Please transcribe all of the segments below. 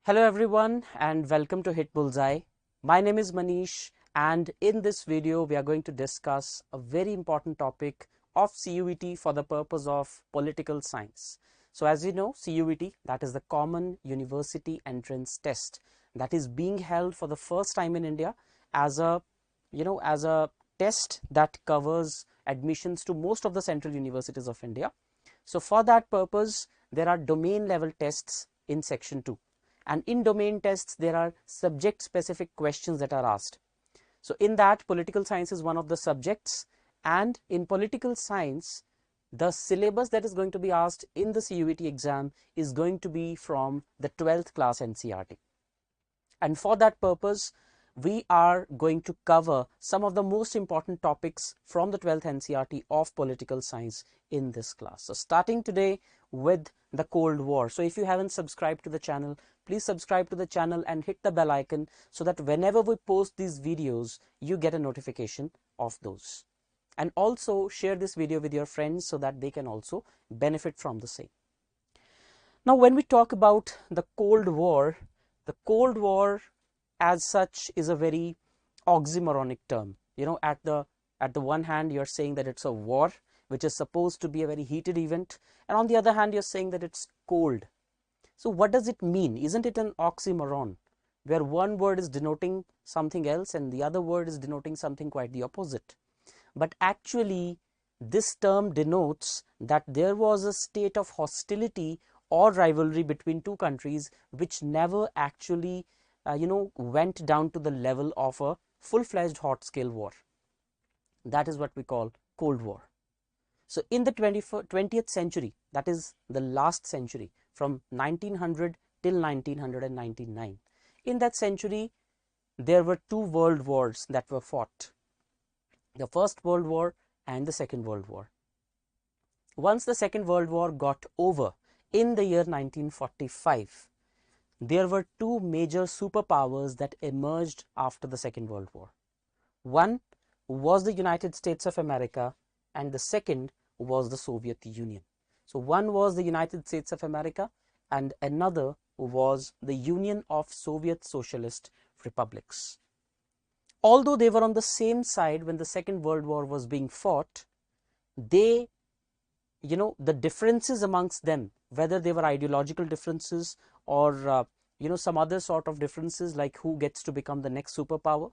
Hello everyone and welcome to Hitbullseye. My name is Manish and in this video we are going to discuss a very important topic of CUET for the purpose of political science. So as you know, CUET, that is the Common University Entrance Test, that is being held for the first time in India as a test that covers admissions to most of the central universities of India. So for that purpose there are domain level tests in section 2. And in domain tests, there are subject specific questions that are asked. So in that, political science is one of the subjects, and in political science, the syllabus that is going to be asked in the CUET exam is going to be from the 12th class NCERT. And for that purpose, we are going to cover some of the most important topics from the 12th NCERT of political science in this class. So starting today with the Cold War. So if you haven't subscribed to the channel, please subscribe to the channel and hit the bell icon so that whenever we post these videos, you get a notification of those. And also share this video with your friends so that they can also benefit from the same. Now, when we talk about the Cold War as such is a very oxymoronic term. You know, at the one hand, you're saying that it's a war, which is supposed to be a very heated event. And on the other hand, you're saying that it's cold. So what does it mean? Isn't it an oxymoron where one word is denoting something else and the other word is denoting something quite the opposite? But actually, this term denotes that there was a state of hostility or rivalry between two countries which never actually went down to the level of a full-fledged hot-scale war. That is what we call Cold War. So in the 20th century, that is the last century, from 1900 till 1999, in that century, there were two world wars that were fought. The First World War and the Second World War. Once the Second World War got over in the year 1945, there were two major superpowers that emerged after the Second World War. One was the United States of America and the second was the Soviet Union. So one was the United States of America and another was the Union of Soviet Socialist Republics. Although they were on the same side when the Second World War was being fought, the differences amongst them, whether they were ideological differences or some other sort of differences like who gets to become the next superpower,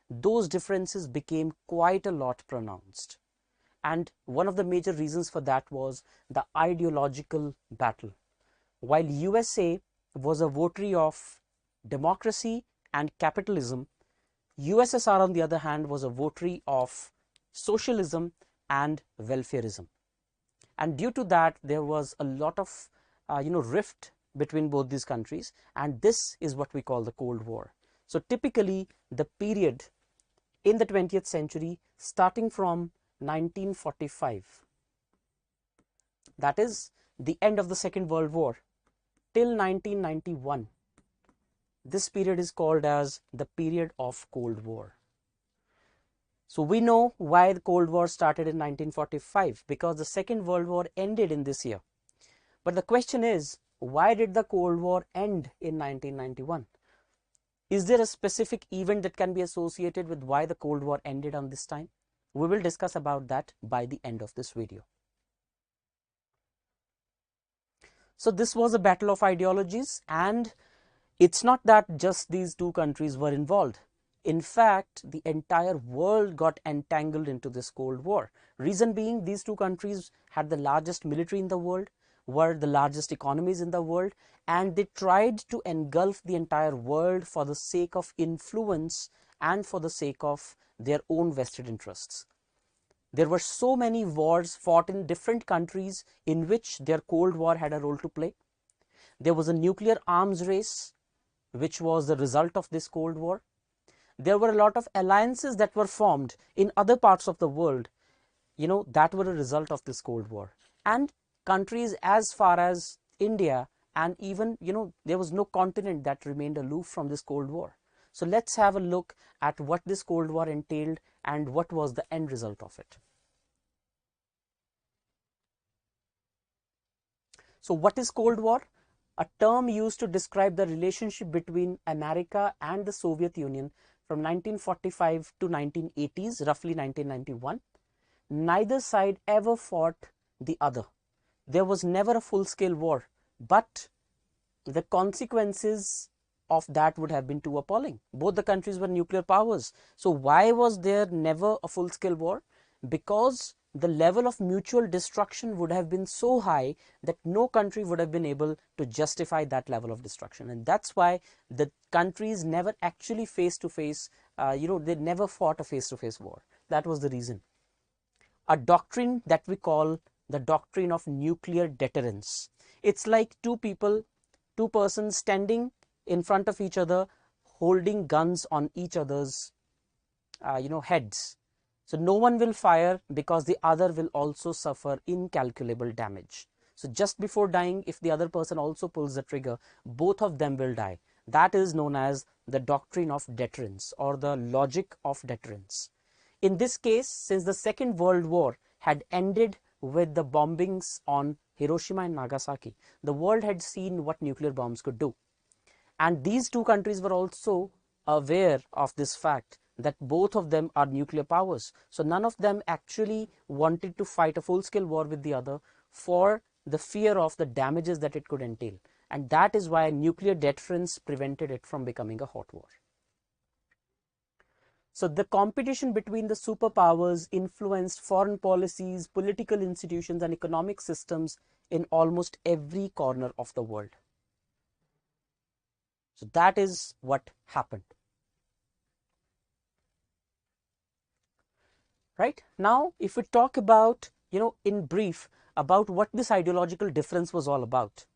those differences became quite a lot pronounced. And one of the major reasons for that was the ideological battle. While USA was a votary of democracy and capitalism, USSR on the other hand was a votary of socialism and welfarism. And due to that, there was a lot of rift between both these countries, and this is what we call the Cold War. So typically the period in the 20th century starting from 1945, that is the end of the Second World War, till 1991, this period is called as the period of Cold War. So we know why the Cold War started in 1945, because the Second World War ended in this year. But the question is, why did the Cold War end in 1991? Is there a specific event that can be associated with why the Cold War ended on this time? We will discuss about that by the end of this video. So this was a battle of ideologies, and it's not that just these two countries were involved. In fact, the entire world got entangled into this Cold War. Reason being, these two countries had the largest military in the world, were the largest economies in the world, and they tried to engulf the entire world for the sake of influence and for the sake of their own vested interests. There were so many wars fought in different countries in which their Cold War had a role to play. There was a nuclear arms race, which was the result of this Cold War. There were a lot of alliances that were formed in other parts of the world, that were a result of this Cold War. And countries as far as India, and even, there was no continent that remained aloof from this Cold War. So let's have a look at what this Cold War entailed and what was the end result of it. So what is Cold War? a term used to describe the relationship between America and the Soviet Union from 1945 to 1980s, roughly 1991. Neither side ever fought the other. There was never a full-scale war, but the consequences of that would have been too appalling. Both the countries were nuclear powers. So why was there never a full-scale war? Because the level of mutual destruction would have been so high that no country would have been able to justify that level of destruction. And that's why the countries never actually face-to-face, they never fought a face-to-face war. That was the reason. A doctrine that we call the doctrine of nuclear deterrence. It's like two persons standing in front of each other, holding guns on each other's, heads. So no one will fire because the other will also suffer incalculable damage. So just before dying, if the other person also pulls the trigger, both of them will die. That is known as the doctrine of deterrence or the logic of deterrence. In this case, since the Second World War had ended with the bombings on Hiroshima and Nagasaki, the world had seen what nuclear bombs could do. And these two countries were also aware of this fact that both of them are nuclear powers. So none of them actually wanted to fight a full-scale war with the other for the fear of the damages that it could entail. And that is why nuclear deterrence prevented it from becoming a hot war. So the competition between the superpowers influenced foreign policies, political institutions, and economic systems in almost every corner of the world. So that is what happened. Right? Now, if we talk about, in brief, about what this ideological difference was all about.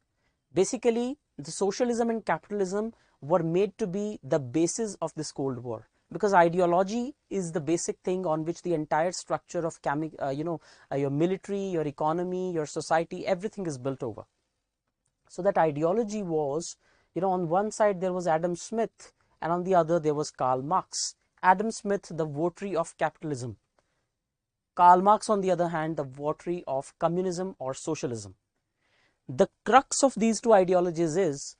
Basically, the socialism and capitalism were made to be the basis of this Cold War. Because ideology is the basic thing on which the entire structure of your military, your economy, your society, everything is built over. So that ideology was, on one side there was Adam Smith and on the other there was Karl Marx. Adam Smith, the votary of capitalism. Karl Marx, on the other hand, the votary of communism or socialism. The crux of these two ideologies is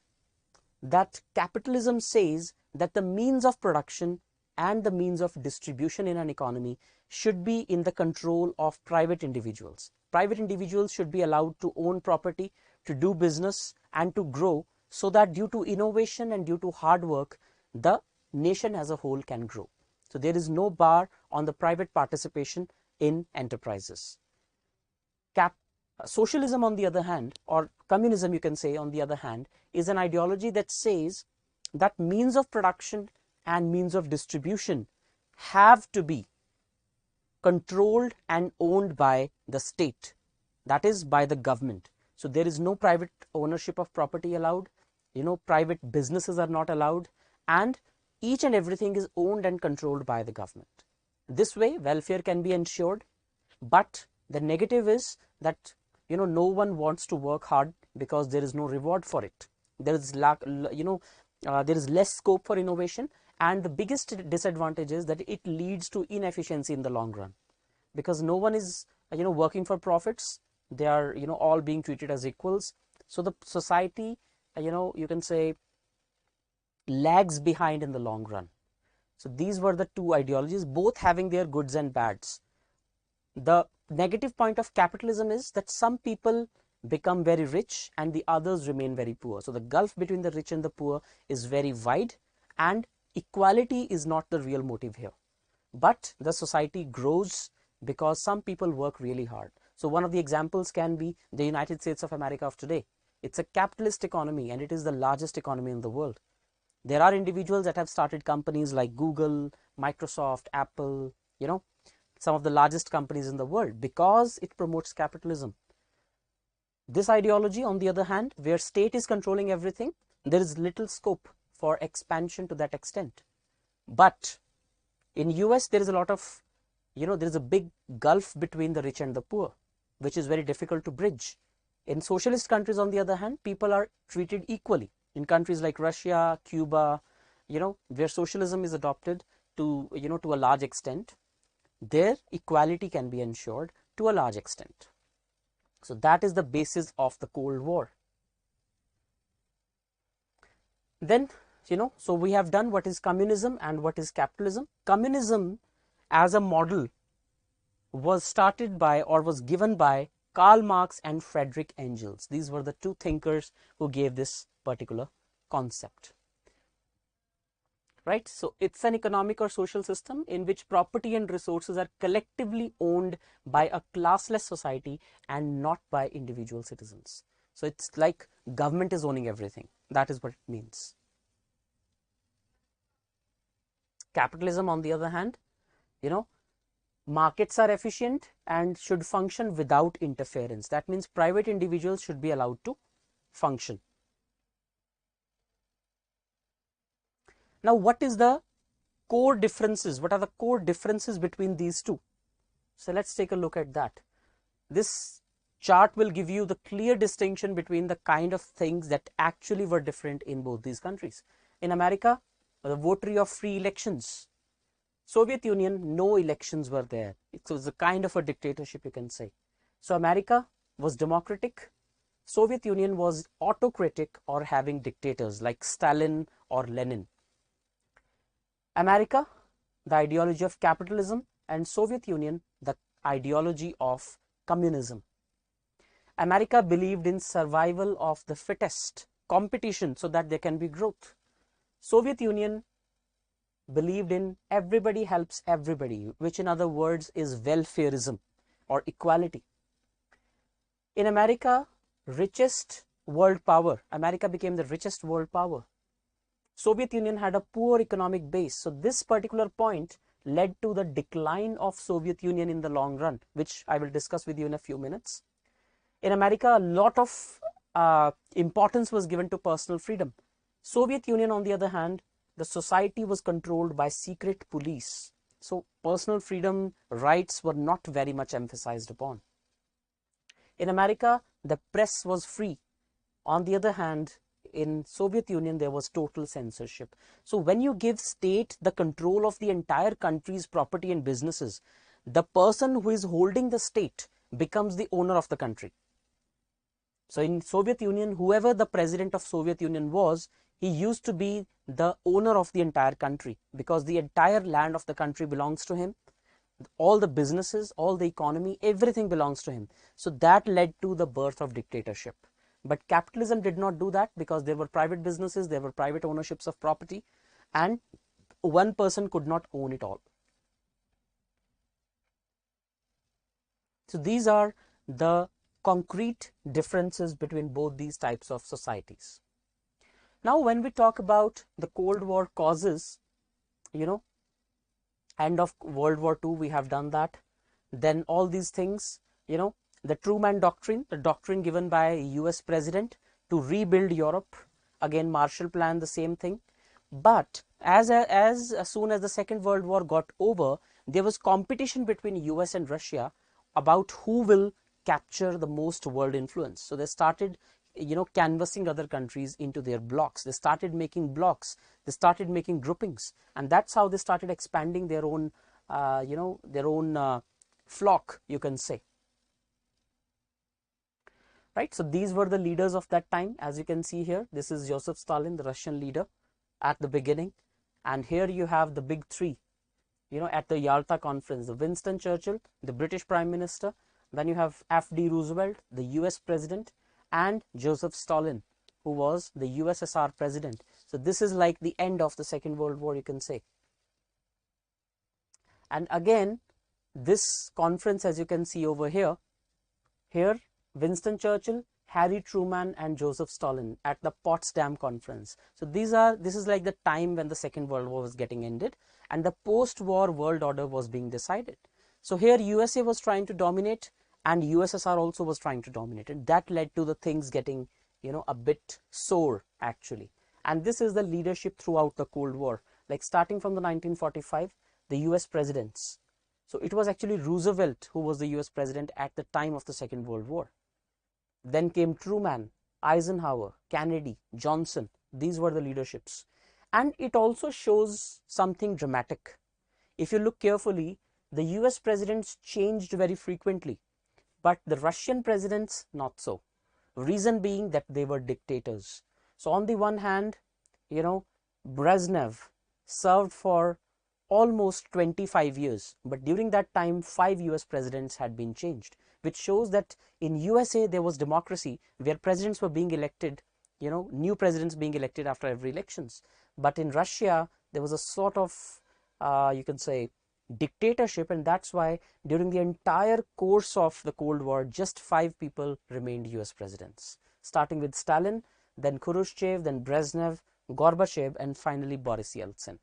that capitalism says that the means of production and the means of distribution in an economy should be in the control of private individuals. Private individuals should be allowed to own property, to do business, and to grow, so that due to innovation and due to hard work, the nation as a whole can grow. So there is no bar on the private participation in enterprises. Socialism, on the other hand, or communism, you can say, on the other hand, is an ideology that says that means of production and means of distribution have to be controlled and owned by the state, that is, by the government. So there is no private ownership of property allowed, private businesses are not allowed, and each and everything is owned and controlled by the government. This way, welfare can be ensured, but the negative is that, no one wants to work hard because there is no reward for it. There is there is less scope for innovation, and the biggest disadvantage is that it leads to inefficiency in the long run, because no one is, working for profits. They are, all being treated as equals. So the society, you can say, lags behind in the long run. So these were the two ideologies, both having their goods and bads. The negative point of capitalism is that some people become very rich and the others remain very poor. So the gulf between the rich and the poor is very wide, and equality is not the real motive here. But the society grows because some people work really hard. So one of the examples can be the United States of America of today. It's a capitalist economy and it is the largest economy in the world. There are individuals that have started companies like Google, Microsoft, Apple, some of the largest companies in the world, because it promotes capitalism. This ideology, on the other hand, where state is controlling everything, there is little scope for expansion to that extent. But in US, there is a lot of, there is a big gulf between the rich and the poor, which is very difficult to bridge. In socialist countries, on the other hand, people are treated equally. In countries like Russia, Cuba, where socialism is adopted to, to a large extent, there equality can be ensured to a large extent. So that is the basis of the Cold War. Then, so we have done what is communism and what is capitalism. Communism as a model was started by or was given by Karl Marx and Friedrich Engels. These were the two thinkers who gave this particular concept. Right? So it's an economic or social system in which property and resources are collectively owned by a classless society and not by individual citizens. So it's like government is owning everything. That is what it means. Capitalism, on the other hand, markets are efficient and should function without interference. That means private individuals should be allowed to function. Now, what is the core differences? What are the core differences between these two? So let's take a look at that. This chart will give you the clear distinction between the kind of things that actually were different in both these countries. In America, the votary of free elections. Soviet Union, no elections were there. It was a kind of a dictatorship, you can say. So America was democratic. Soviet Union was autocratic or having dictators like Stalin or Lenin. America, the ideology of capitalism, and Soviet Union, the ideology of communism. America believed in survival of the fittest, competition so that there can be growth. Soviet Union believed in everybody helps everybody, which in other words is welfareism or equality. In America, richest world power, America became the richest world power. Soviet Union had a poor economic base. So this particular point led to the decline of Soviet Union in the long run, which I will discuss with you in a few minutes. In America, a lot of importance was given to personal freedom. Soviet Union, on the other hand, the society was controlled by secret police. So personal freedom rights were not very much emphasized upon. In America, the press was free. On the other hand, in Soviet Union, there was total censorship. So when you give state the control of the entire country's property and businesses, the person who is holding the state becomes the owner of the country. So in Soviet Union, whoever the president of Soviet Union was, he used to be the owner of the entire country because the entire land of the country belongs to him. All the businesses, all the economy, everything belongs to him. So that led to the birth of dictatorship. But capitalism did not do that because there were private businesses, there were private ownerships of property, and one person could not own it all. So these are the concrete differences between both these types of societies. Now, when we talk about the Cold War causes, end of World War II, we have done that. Then all these things, the Man Doctrine, the doctrine given by US president to rebuild Europe. Again, Marshall Plan, the same thing. But as soon as the Second World War got over, there was competition between US and Russia about who will capture the most world influence. So they started, canvassing other countries into their blocks. They started making blocks. They started making groupings, and that's how they started expanding their own, flock, you can say. Right. So these were the leaders of that time. As you can see here, this is Joseph Stalin, the Russian leader at the beginning. And here you have the big three, at the Yalta conference, the Winston Churchill, the British Prime Minister. Then you have F.D. Roosevelt, the US president, and Joseph Stalin, who was the USSR president. So this is like the end of the Second World War, you can say. And again, this conference, as you can see over here, Winston Churchill, Harry Truman, and Joseph Stalin at the Potsdam Conference. So this is like the time when the Second World War was getting ended and the post-war world order was being decided. So here USA was trying to dominate and USSR also was trying to dominate, and that led to the things getting, a bit sore actually. And this is the leadership throughout the Cold War, like starting from the 1945, the US presidents. So it was actually Roosevelt who was the US president at the time of the Second World War. Then came Truman, Eisenhower, Kennedy, Johnson. These were the leaderships. And it also shows something dramatic. If you look carefully, the US presidents changed very frequently, but the Russian presidents not so. Reason being that they were dictators. So on the one hand, Brezhnev served for almost 25 years, but during that time 5 US presidents had been changed, which shows that in USA there was democracy where presidents were being elected, new presidents being elected after every elections. But in Russia there was a sort of you can say dictatorship, and that's why during the entire course of the Cold War just 5 people remained US presidents, starting with Stalin, then Khrushchev, then Brezhnev, Gorbachev, and finally Boris Yeltsin.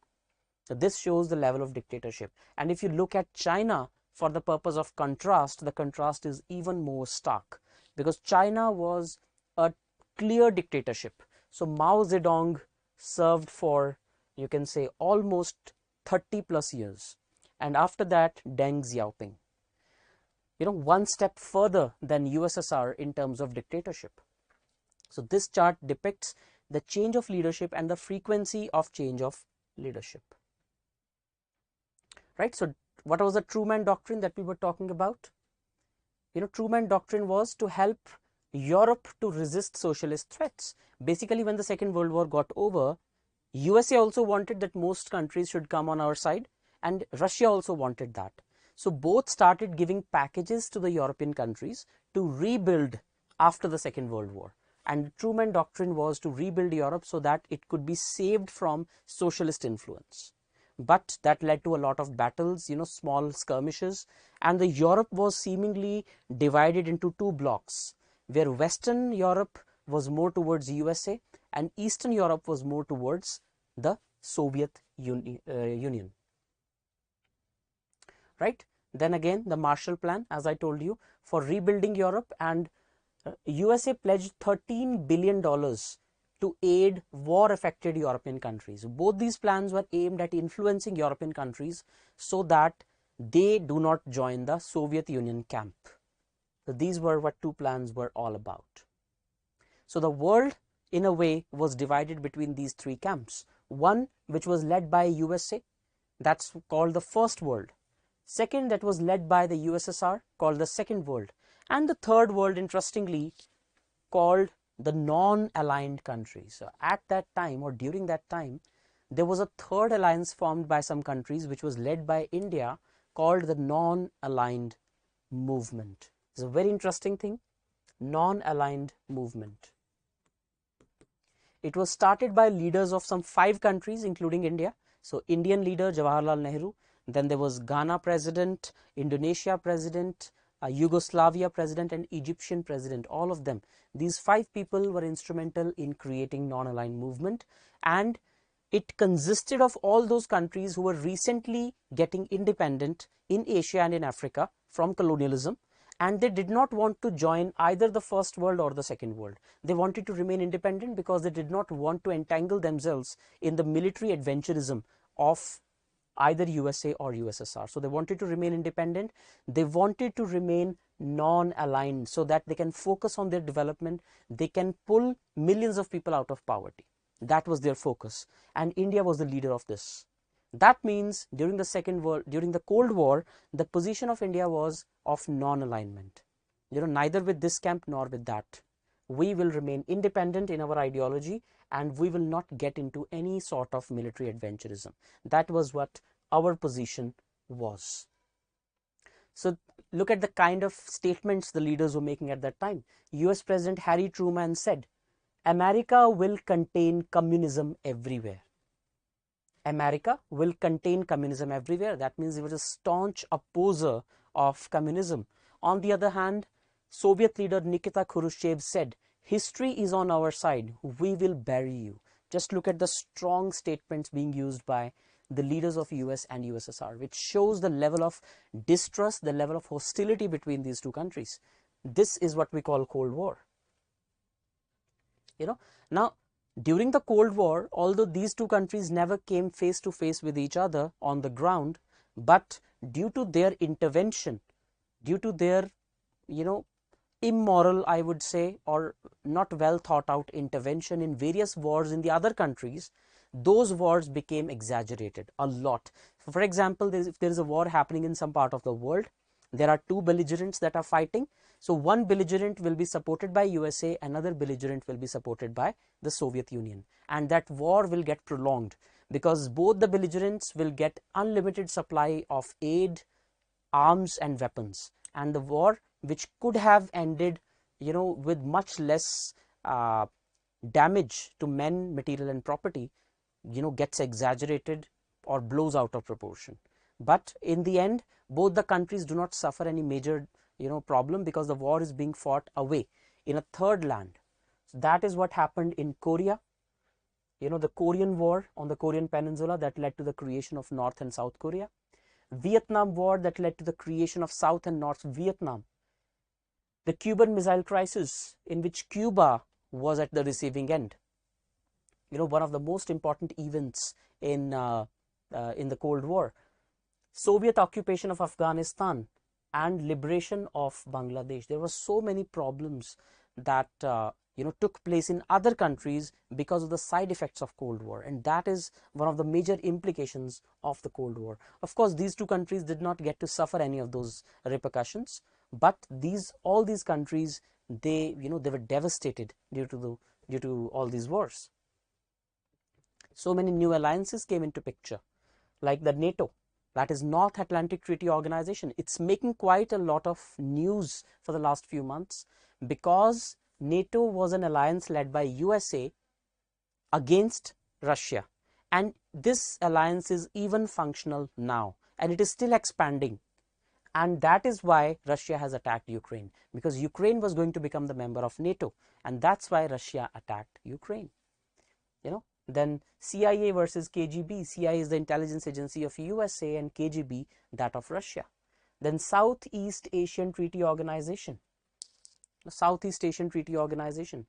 So this shows the level of dictatorship. And if you look at China, for the purpose of contrast, the contrast is even more stark, because China was a clear dictatorship. So Mao Zedong served for, you can say, almost 30 plus years. And after that, Deng Xiaoping. One step further than USSR in terms of dictatorship. So this chart depicts the change of leadership and the frequency of change of leadership. Right? So what was the Truman Doctrine that we were talking about? Truman Doctrine was to help Europe to resist socialist threats. Basically, when the Second World War got over, USA also wanted that most countries should come on our side, and Russia also wanted that. So both started giving packages to the European countries to rebuild after the Second World War. And the Truman Doctrine was to rebuild Europe so that it could be saved from socialist influence. But that led to a lot of battles, small skirmishes, and the Europe was seemingly divided into 2 blocks, where Western Europe was more towards USA and Eastern Europe was more towards the Soviet Union. Right? Then again, the Marshall Plan, as I told you, for rebuilding Europe, and USA pledged $13 billion to aid war-affected European countries. Both these plans were aimed at influencing European countries so that they do not join the Soviet Union camp. So these were what 2 plans were all about. So the world, in a way, was divided between these 3 camps. One, which was led by USA, that's called the First World. Second, that was led by the USSR, called the Second World. And the Third World, interestingly, called the non-aligned countries. So at that time, or during that time, there was a third alliance formed by some countries which was led by India, called the Non-Aligned Movement. It's a very interesting thing, Non-Aligned Movement. It was started by leaders of some 5 countries, including India. So Indian leader Jawaharlal Nehru, then there was Ghana president, Indonesia president, Yugoslavia president, and Egyptian president, all of them. These 5 people were instrumental in creating non-aligned movement, and it consisted of all those countries who were recently getting independent in Asia and in Africa from colonialism, and they did not want to join either the First World or the Second World. They wanted to remain independent because they did not want to entangle themselves in the military adventurism of either USA or USSR. So they wanted to remain independent. They wanted to remain non-aligned so that they can focus on their development. They can pull millions of people out of poverty. That was their focus, and India was the leader of this. That means during the Cold War, the position of India was of non-alignment. Neither with this camp nor with that. We will remain independent in our ideology, and we will not get into any sort of military adventurism. That was what our position was. So look at the kind of statements the leaders were making at that time. US President Harry Truman said, "America will contain communism everywhere." America will contain communism everywhere. That means he was a staunch opposer of communism. On the other hand, Soviet leader Nikita Khrushchev said, "History is on our side. We will bury you." Just look at the strong statements being used by the leaders of US and USSR, which shows the level of distrust, the level of hostility between these 2 countries. This is what we call Cold War. Now, during the Cold War, although these 2 countries never came face to face with each other on the ground, but due to their intervention, due to their, immoral, I would say, or not well thought out intervention in various wars in the other countries, those wars became exaggerated a lot. For example, if there is a war happening in some part of the world, There are two belligerents that are fighting. So one belligerent will be supported by USA, another belligerent will be supported by the Soviet Union, and that war will get prolonged because both the belligerents will get unlimited supply of aid, arms and weapons, and the war, which could have ended, you know, with much less damage to men, material and property, you know, gets exaggerated or blows out of proportion. But in the end, both the countries do not suffer any major, you know, problem because the war is being fought away in a third land. So that is what happened in Korea. You know, the Korean War on the Korean Peninsula that led to the creation of North and South Korea. Vietnam War that led to the creation of South and North Vietnam. The Cuban Missile Crisis, in which Cuba was at the receiving end. You know, one of the most important events in the Cold War. Soviet occupation of Afghanistan and liberation of Bangladesh. There were so many problems that you know, took place in other countries because of the side effects of Cold War, and that is one of the major implications of the Cold War. Of course, these two countries did not get to suffer any of those repercussions, but all these countries, they, you know, they were devastated due to all these wars. So many new alliances came into picture, like the NATO, that is North Atlantic Treaty Organization. It's making quite a lot of news for the last few months because NATO was an alliance led by USA against Russia, and this alliance is even functional now, and it is still expanding. And that is why Russia has attacked Ukraine, because Ukraine was going to become the member of NATO, and that's why Russia attacked Ukraine. You know, then CIA versus KGB. CIA is the intelligence agency of USA and KGB that of Russia. Then Southeast Asian Treaty Organization. The Southeast Asian Treaty Organization.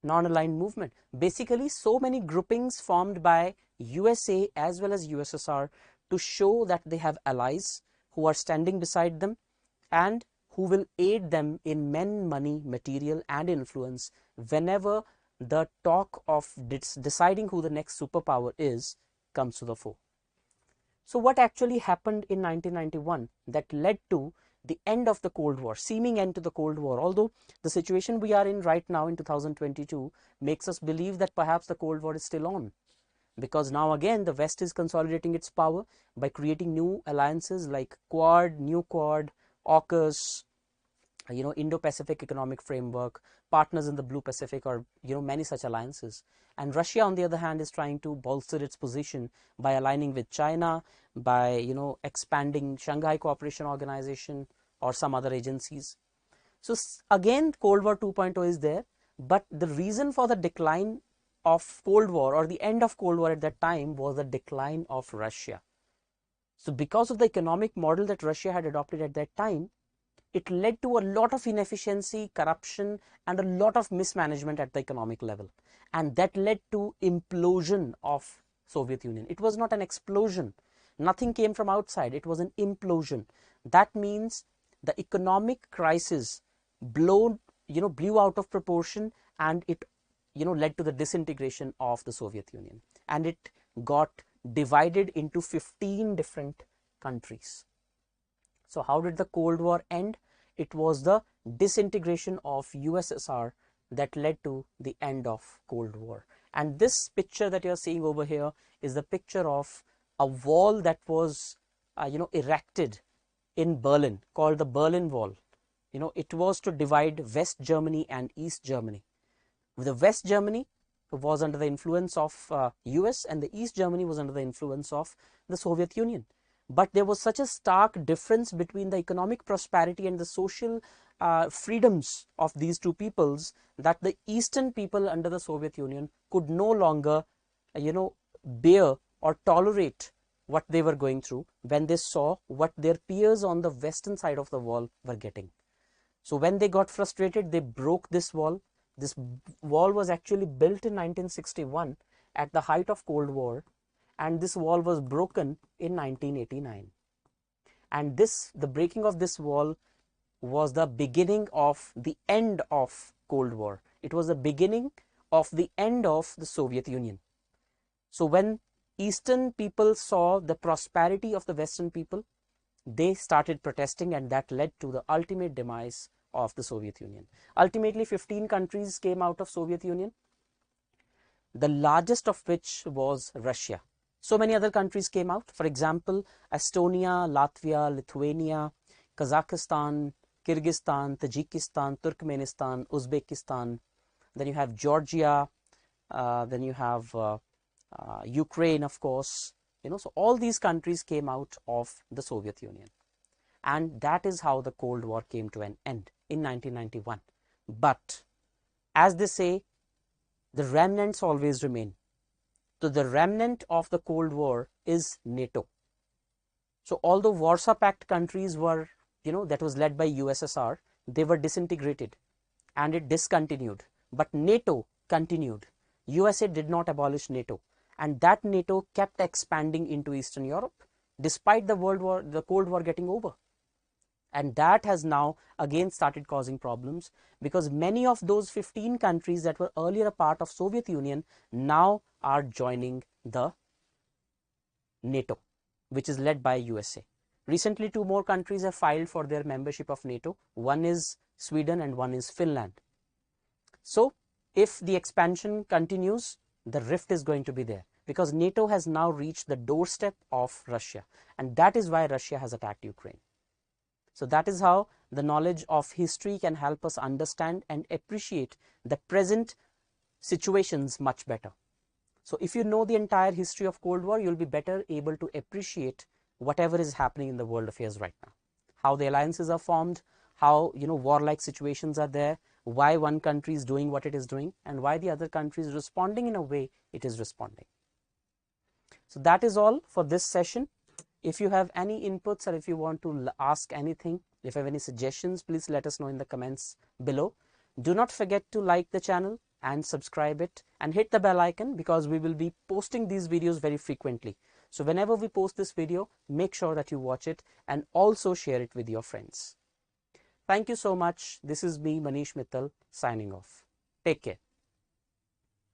Non-aligned movement. Basically, so many groupings formed by USA as well as USSR to show that they have allies who are standing beside them and who will aid them in men, money, material and influence whenever the talk of deciding who the next superpower is comes to the fore. So what actually happened in 1991 that led to the end of the Cold War, seeming end to the Cold War, although the situation we are in right now in 2022 makes us believe that perhaps the Cold War is still on, because now again the West is consolidating its power by creating new alliances like Quad, New Quad, AUKUS, you know, Indo-Pacific Economic Framework, Partners in the Blue Pacific, or, you know, many such alliances. And Russia, on the other hand, is trying to bolster its position by aligning with China, by, you know, expanding Shanghai Cooperation Organization or some other agencies. So again, Cold War 2.0 is there, but the reason for the decline of Cold War or the end of Cold War at that time was the decline of Russia. So because of the economic model that Russia had adopted at that time, it led to a lot of inefficiency, corruption, and a lot of mismanagement at the economic level. And that led to implosion of Soviet Union. It was not an explosion. Nothing came from outside. It was an implosion. That means the economic crisis blew out of proportion, and it, you know, led to the disintegration of the Soviet Union. And it got divided into 15 different countries. So how did the Cold War end? It was the disintegration of USSR that led to the end of Cold War. And this picture that you're seeing over here is the picture of a wall that was erected in Berlin, called the Berlin Wall. You know, it was to divide West Germany and East Germany. The West Germany was under the influence of US, and the East Germany was under the influence of the Soviet Union. But there was such a stark difference between the economic prosperity and the social freedoms of these two peoples that the Eastern people under the Soviet Union could no longer, bear or tolerate what they were going through when they saw what their peers on the Western side of the wall were getting. So when they got frustrated, they broke this wall. This wall was actually built in 1961 at the height of Cold War, and this wall was broken in 1989. And the breaking of this wall was the beginning of the end of Cold War. It was the beginning of the end of the Soviet Union. So when Eastern people saw the prosperity of the Western people, they started protesting, and that led to the ultimate demise of the Soviet Union. Ultimately, 15 countries came out of Soviet Union, the largest of which was Russia. So many other countries came out. For example, Estonia, Latvia, Lithuania, Kazakhstan, Kyrgyzstan, Tajikistan, Turkmenistan, Uzbekistan. Then you have Georgia. Then you have Ukraine, of course. So all these countries came out of the Soviet Union. And that is how the Cold War came to an end in 1991. But as they say, the remnants always remain. So the remnant of the Cold War is NATO. So although Warsaw Pact countries were, that was led by USSR, they were disintegrated and it discontinued. But NATO continued. USA did not abolish NATO. And that NATO kept expanding into Eastern Europe despite the Cold War getting over. And that has now again started causing problems, because many of those 15 countries that were earlier a part of Soviet Union now are joining the NATO, which is led by USA. Recently, 2 more countries have filed for their membership of NATO. One is Sweden and one is Finland. So if the expansion continues, the rift is going to be there, because NATO has now reached the doorstep of Russia, and that is why Russia has attacked Ukraine. So that is how the knowledge of history can help us understand and appreciate the present situations much better. So if you know the entire history of Cold War, you'll be better able to appreciate whatever is happening in the world affairs right now. How the alliances are formed, how warlike situations are there, why one country is doing what it is doing, and why the other country is responding in a way it is responding. So that is all for this session. If you have any inputs, or if you want to ask anything, if you have any suggestions, please let us know in the comments below. Do not forget to like the channel and subscribe it, and hit the bell icon, because we will be posting these videos very frequently. So whenever we post this video, make sure that you watch it and also share it with your friends. Thank you so much. This is me, Manish Mittal, signing off. Take care.